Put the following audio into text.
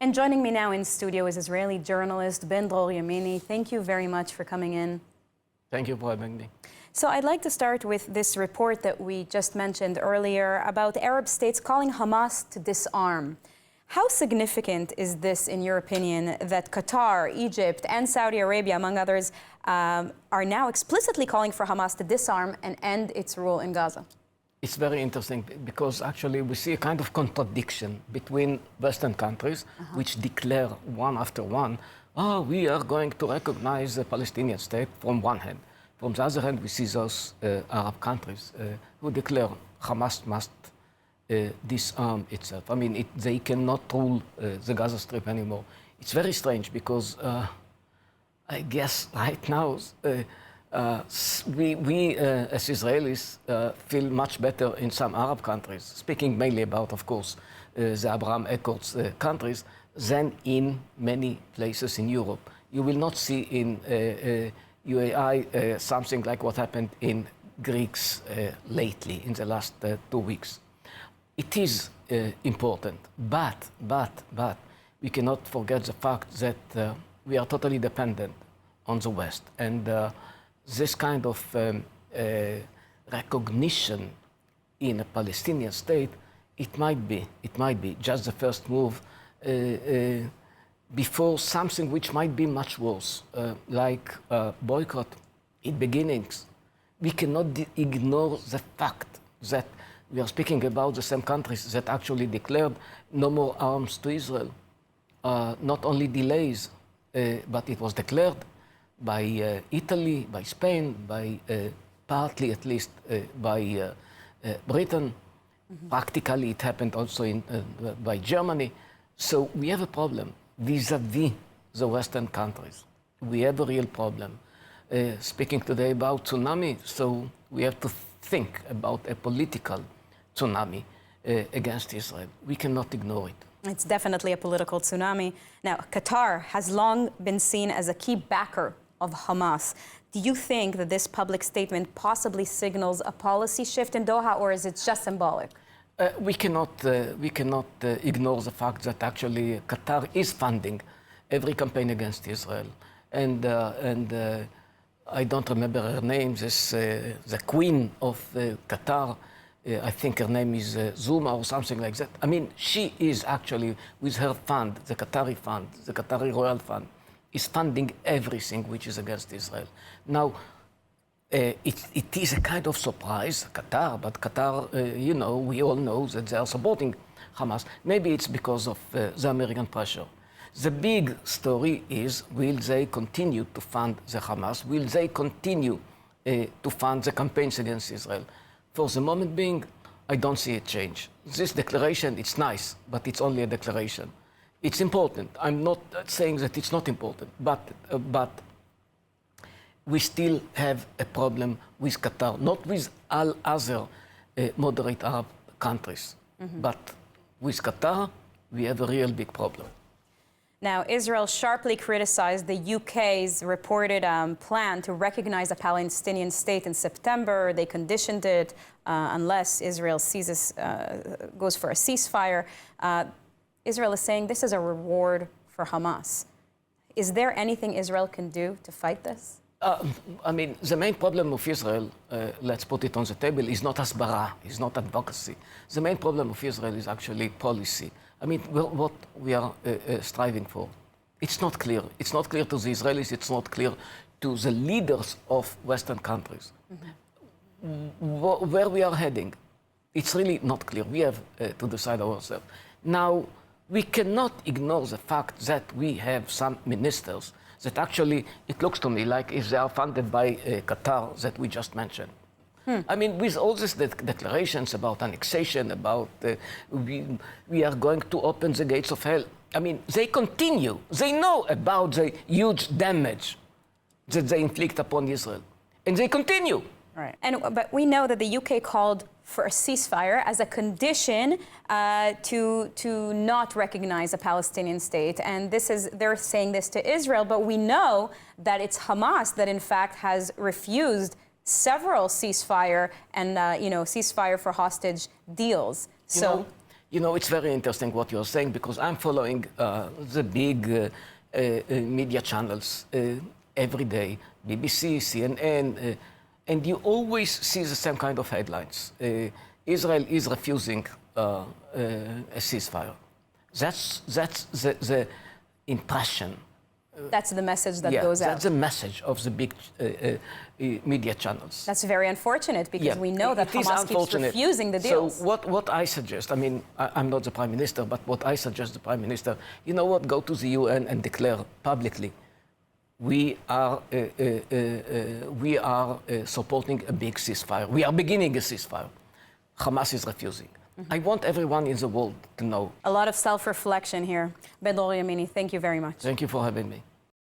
And joining me now in studio is Israeli journalist Ben Dror Yamini. Thank you very much for coming in. Thank you for having me. So I'd like to start with this report that we just mentioned earlier about Arab states calling Hamas to disarm. How significant is this, in your opinion, that Qatar, Egypt, and Saudi Arabia, among others, are now explicitly calling for Hamas to disarm and end its rule in Gaza? It's very interesting because actually we see a kind of contradiction between Western countries, which declare one after one, we are going to recognize the Palestinian state from one hand. From the other hand, we see those Arab countries who declare Hamas must disarm itself. I mean, they cannot rule the Gaza Strip anymore. It's very strange because I guess right now we as Israelis feel much better in some Arab countries, speaking mainly about, of course, the Abraham Accords countries, than in many places in Europe. You will not see in UAI something like what happened in Greeks lately, in the last 2 weeks. It is important, but we cannot forget the fact that we are totally dependent on the West. And this kind of recognition in a Palestinian state, it might be just the first move before something which might be much worse, like boycott in beginnings. We cannot ignore the fact that we are speaking about the same countries that actually declared no more arms to Israel. Not only delays, but it was declared by Italy, by Spain, by partly at least by Britain. Practically it happened also by Germany. So we have a problem vis-à-vis the Western countries. We have a real problem. Speaking today about tsunami, so we have to think about a political tsunami against Israel. We cannot ignore it. It's definitely a political tsunami. Now, Qatar has long been seen as a key backer of Hamas. Do you think that this public statement possibly signals a policy shift in Doha, or is it just symbolic? We cannot ignore the fact that actually Qatar is funding every campaign against Israel. And I don't remember her name, the queen of Qatar, I think her name is Zuma or something like that. I mean, she is actually, with her fund, the Qatari Royal Fund, is funding everything which is against Israel. Now, it is a kind of surprise, Qatar, but Qatar, you know, we all know that they are supporting Hamas. Maybe it's because of the American pressure. The big story is, will they continue to fund the Hamas? Will they continue to fund the campaigns against Israel? For the moment being, I don't see a change. This declaration, it's nice, but it's only a declaration. It's important. I'm not saying that it's not important, but we still have a problem with Qatar, not with all other moderate Arab countries, but with Qatar, we have a real big problem. Now, Israel sharply criticized the UK's reported plan to recognize a Palestinian state in September. They conditioned it unless Israel goes for a ceasefire. Israel is saying this is a reward for Hamas. Is there anything Israel can do to fight this? I mean, the main problem of Israel, let's put it on the table, is not hasbara, is not advocacy. The main problem of Israel is actually policy. I mean, what we are striving for. It's not clear. It's not clear to the Israelis. It's not clear to the leaders of Western countries. Where we are heading, it's really not clear. We have to decide ourselves. Now, we cannot ignore the fact that we have some ministers that actually, it looks to me like if they are funded by Qatar that we just mentioned. I mean, with all these declarations about annexation, about we are going to open the gates of hell. I mean, they continue. They know about the huge damage that they inflict upon Israel. And they continue. Right. But we know that the UK called for a ceasefire as a condition to not recognize a Palestinian state. And they're saying this to Israel, but we know that it's Hamas that in fact has refused several ceasefire and ceasefire for hostage deals. You know, it's very interesting what you're saying because I'm following the big media channels every day, BBC, CNN, and you always see the same kind of headlines. Israel is refusing a ceasefire. That's the impression. That's the message that goes out. That's the message of the big media channels. That's very unfortunate because we know that Hamas keeps refusing the deals. So what I suggest, I mean, I'm not the Prime Minister, but what I suggest the Prime Minister, you know what, go to the UN and declare publicly, we are supporting a big ceasefire. We are beginning a ceasefire. Hamas is refusing. I want everyone in the world to know. A lot of self-reflection here. Bedor Yamini, thank you very much. Thank you for having me.